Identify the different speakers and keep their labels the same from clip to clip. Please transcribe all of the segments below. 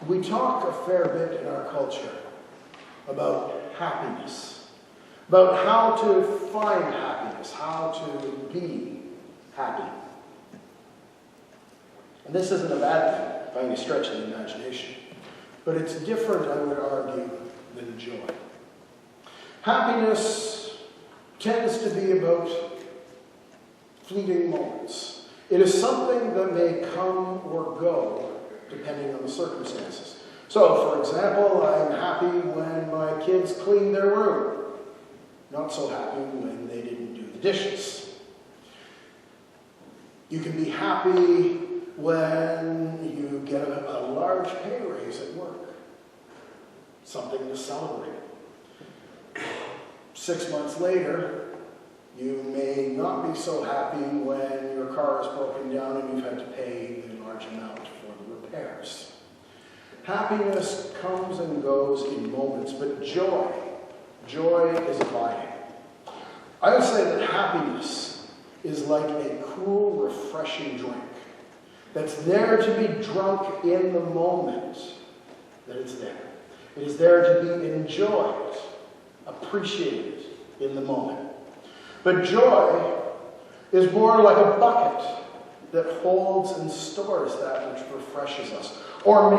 Speaker 1: We talk a fair bit in our culture about happiness, about how to find happiness, how to be happy. And this isn't a bad thing by any stretch of the imagination, but it's different, I would argue, than joy. Happiness tends to be about fleeting moments. It is something that may come or go depending on the circumstances. So, for example, I'm happy when my kids clean their room. Not so happy when they didn't do the dishes. You can be happy when you get a large pay raise at work. Something to celebrate. 6 months later, you may not be so happy when your car is broken down and you've had to pay a large amount for the repairs. Happiness comes and goes in moments, but joy is abiding. I would say that happiness is like a cool, refreshing drink that's there to be drunk in the moment that it's there. It is there to be enjoyed, appreciated in the moment. But joy is more like a bucket that holds and stores that which refreshes us. Or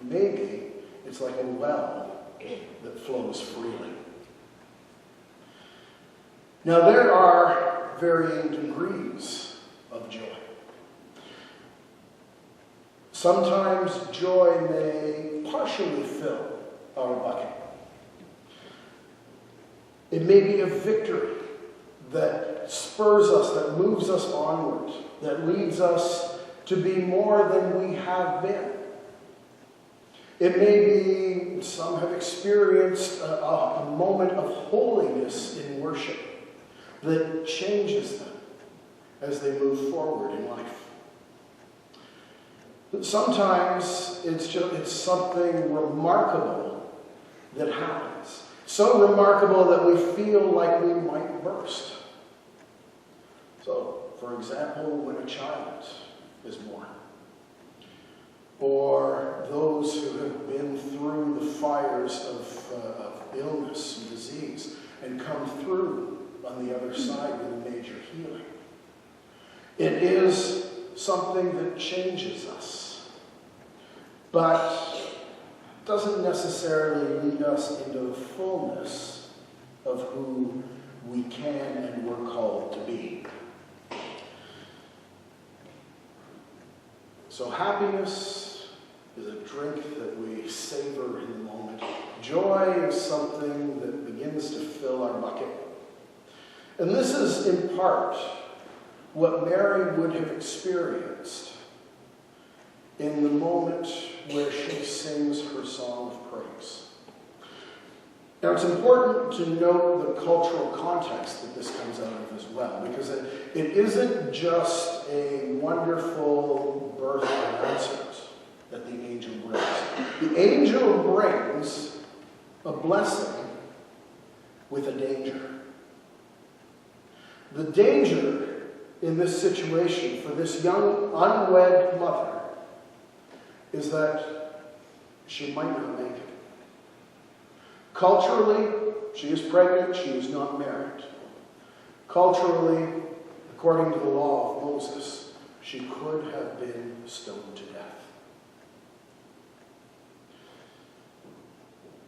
Speaker 1: maybe it's like a well that flows freely. Now there are varying degrees of joy. Sometimes joy may partially fill our bucket. It may be a victory that spurs us, that moves us onward, that leads us to be more than we have been. It may be, some have experienced a moment of holiness in worship that changes them as they move forward in life. Sometimes it's something remarkable that happens. So remarkable that we feel like we might burst. So, for example, when a child is born. Or those who have been through the fires of illness and disease and come through on the other side with a major healing. It is something that changes us, but doesn't necessarily lead us into the fullness of who we can and we're called to be. So happiness is a drink that we savor in the moment. Joy is something that begins to fill our bucket. And this is in part what Mary would have experienced in the moment where she sings her song of praise. Now it's important to note the cultural context that this comes out of as well, because it isn't just a wonderful birth announcement that the angel brings. The angel brings a blessing with a danger. The danger in this situation for this young unwed mother is that she might not make it. Culturally, she is pregnant, she is not married. Culturally, according to the law of Moses, she could have been stoned to death.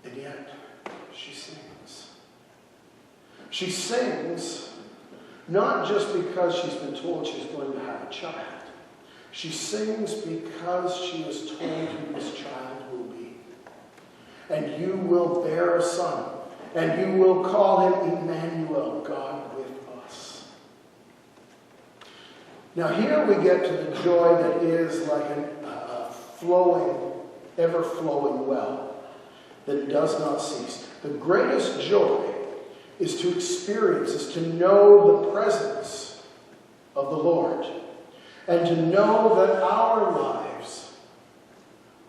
Speaker 1: And yet, she sings. She sings not just because she's been told she's going to have a child. She sings because she is told who this child will be. And you will bear a son, and you will call him Emmanuel, God with us. Now here we get to the joy that is like a flowing, ever-flowing well that does not cease. The greatest joy is to experience, is to know the presence of the Lord, and to know that our lives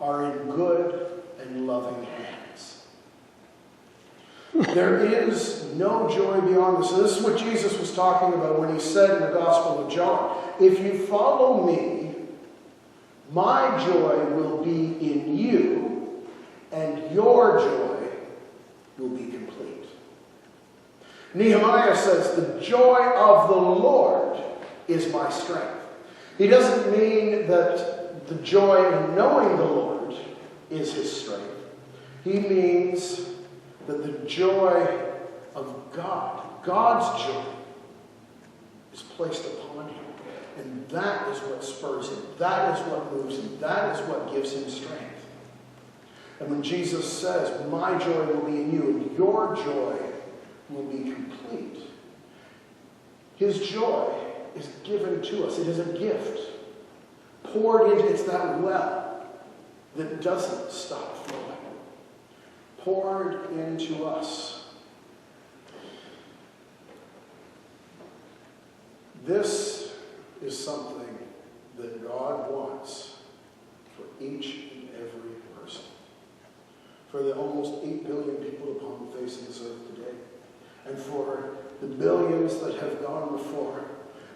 Speaker 1: are in good and loving hands. There is no joy beyond this. So this is what Jesus was talking about when he said in the Gospel of John, if you follow me, My joy will be in you, and your joy will be complete. Nehemiah says, the joy of the Lord is my strength. He doesn't mean that the joy in knowing the Lord is his strength. He means that the joy of God, God's joy, is placed upon him. And that is what spurs him. That is what moves him. That is what gives him strength. And when Jesus says, my joy will be in you and your joy will be complete, his joy is given to us. It is a gift poured into, it's that well that doesn't stop flowing. Poured into us. This is something that God wants for each and every person. For the almost 8 billion people upon the face of this earth today. And for the billions that have gone before.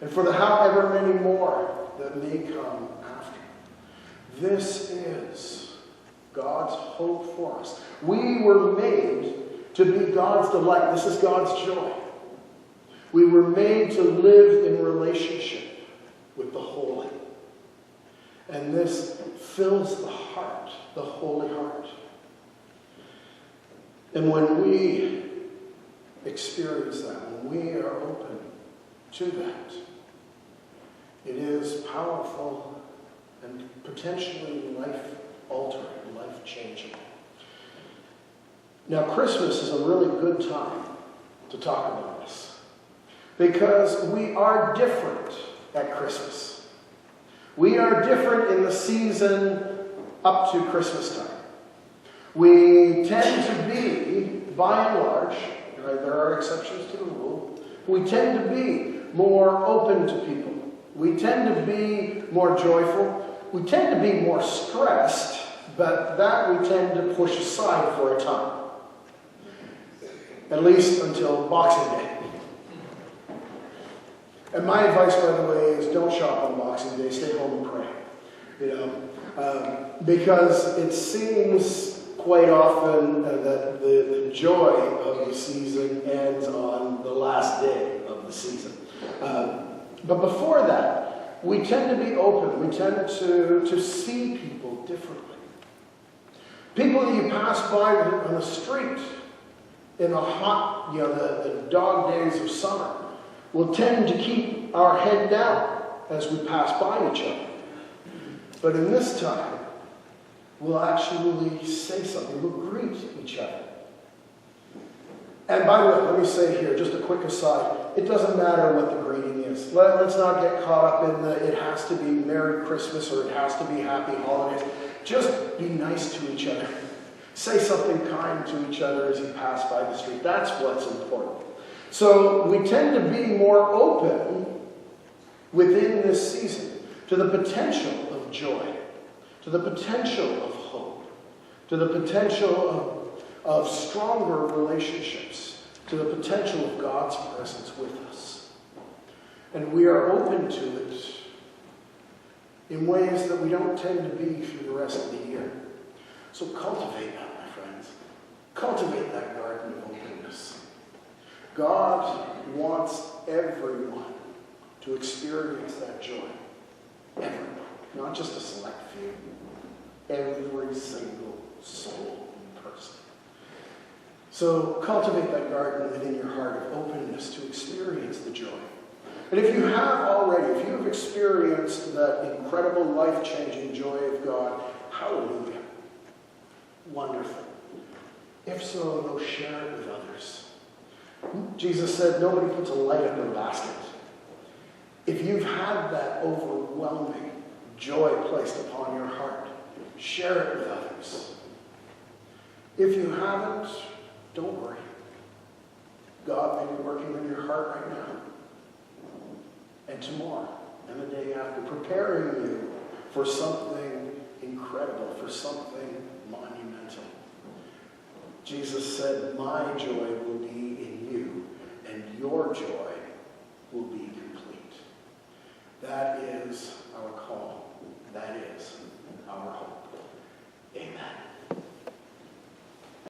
Speaker 1: And for the however many more that may come after. This is God's hope for us. We were made to be God's delight. This is God's joy. We were made to live in relationship with the holy. And this fills the heart, the holy heart. And when we experience that, when we are open to that, it is powerful and potentially life-altering, life-changing. Now, Christmas is a really good time to talk about this. Because we are different at Christmas. We are different in the season up to Christmas time. We tend to be, by and large, right, there are exceptions to the rule, we tend to be more open to people. We tend to be more joyful. We tend to be more stressed, but that we tend to push aside for a time. At least until Boxing Day. And my advice, by the way, is don't shop on Boxing Day. Stay home and pray. Because it seems quite often that the joy of the season ends on the last day of the season. But before that, we tend to be open. We tend to see people differently. People that you pass by on the street in the hot, the dog days of summer, will tend to keep our head down as we pass by each other. But in this time, we'll actually say something. We'll greet each other. And by the way, let me say here, just a quick aside, it doesn't matter what the greeting is. Let's not get caught up in it has to be Merry Christmas or it has to be Happy Holidays. Just be nice to each other. Say something kind to each other as you pass by the street. That's what's important. So we tend to be more open within this season to the potential of joy, to the potential of hope, to the potential of stronger relationships, to the potential of God's presence with us. And we are open to it in ways that we don't tend to be through the rest of the year. So cultivate that, my friends. Cultivate that garden of openness. God wants everyone to experience that joy. Everyone. Not just a select few. Every single soul and person. So cultivate that garden within your heart of openness to experience the joy. And if you have already, if you have experienced that incredible life-changing joy of God, hallelujah. Wonderful. If so, though, share it with others. Jesus said, nobody puts a light under a basket. If you've had that overwhelming joy placed upon your heart, share it with others. If you haven't, don't worry. God may be working in your heart right now. And tomorrow, and the day after, preparing you for something incredible, for something monumental. Jesus said, my joy will be in you, and your joy will be complete. That is